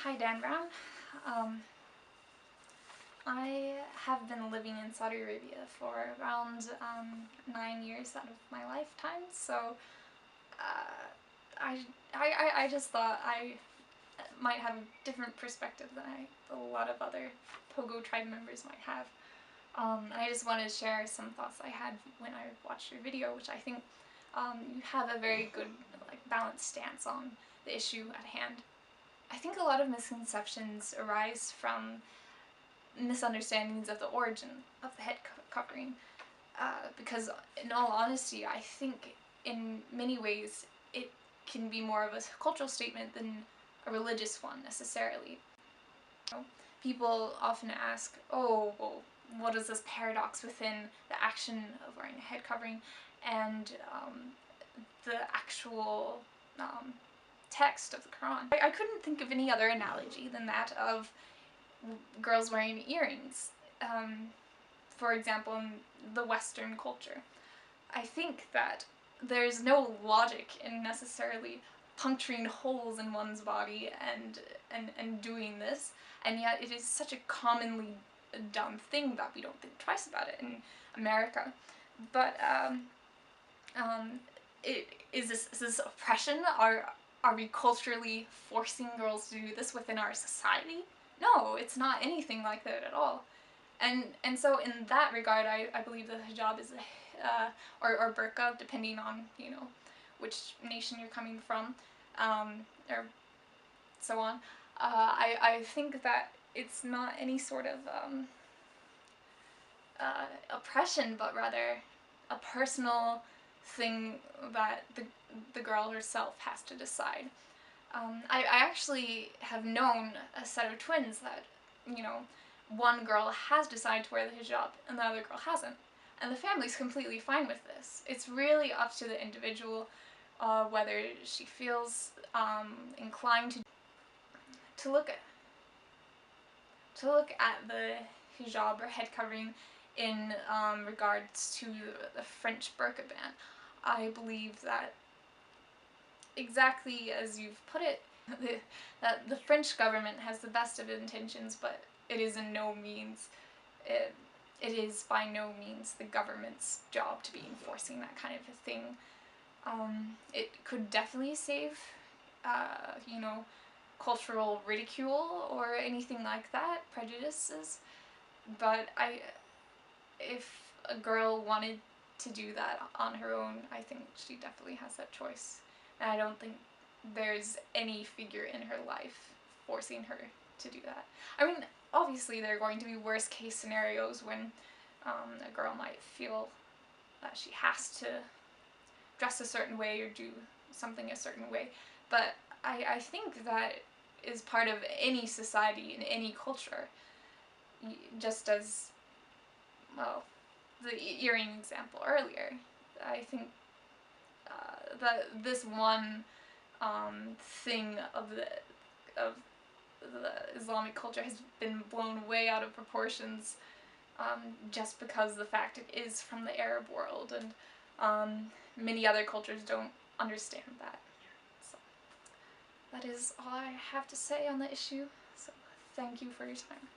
Hi Dan Brown. Um, I have been living in Saudi Arabia for around 9 years out of my lifetime, so I just thought I might have a different perspective than a lot of other Pogo tribe members might have. And I just wanted to share some thoughts I had when I watched your video, which I think you have a very good, balanced stance on the issue at hand. I think a lot of misconceptions arise from misunderstandings of the origin of the head covering, because in all honesty, I think in many ways it can be more of a cultural statement than a religious one necessarily. People often ask, oh, well, what is this paradox within the action of wearing a head covering and the actual text of the Quran? I couldn't think of any other analogy than that of girls wearing earrings, for example, in the Western culture. I think that there's no logic in necessarily puncturing holes in one's body and doing this, and yet it is such a commonly done thing that we don't think twice about it in America. But is this oppression? Are we culturally forcing girls to do this within our society? No, it's not anything like that at all. And so in that regard, I believe the hijab is or burqa, depending on, which nation you're coming from, or so on. I think that it's not any sort of oppression, but rather a personal thing that the girl herself has to decide. I actually have known a set of twins that, one girl has decided to wear the hijab and the other girl hasn't. And the family's completely fine with this. It's really up to the individual whether she feels inclined to look at the hijab or head covering in regards to the French Burka Ban. I believe that, exactly as you've put it, that the French government has the best of intentions, but it is in no means, it is by no means the government's job to be enforcing that kind of a thing. It could definitely save, cultural ridicule or anything like that, prejudices, but if a girl wanted to do that on her own, I think she definitely has that choice. And I don't think there's any figure in her life forcing her to do that. I mean, obviously there are going to be worst case scenarios when a girl might feel that she has to dress a certain way or do something a certain way, but I think that is part of any society in any culture, just as, well, the earring example earlier. I think that this one thing of the Islamic culture has been blown way out of proportions, just because the fact it is from the Arab world, and many other cultures don't understand that. So that is all I have to say on the issue, so thank you for your time.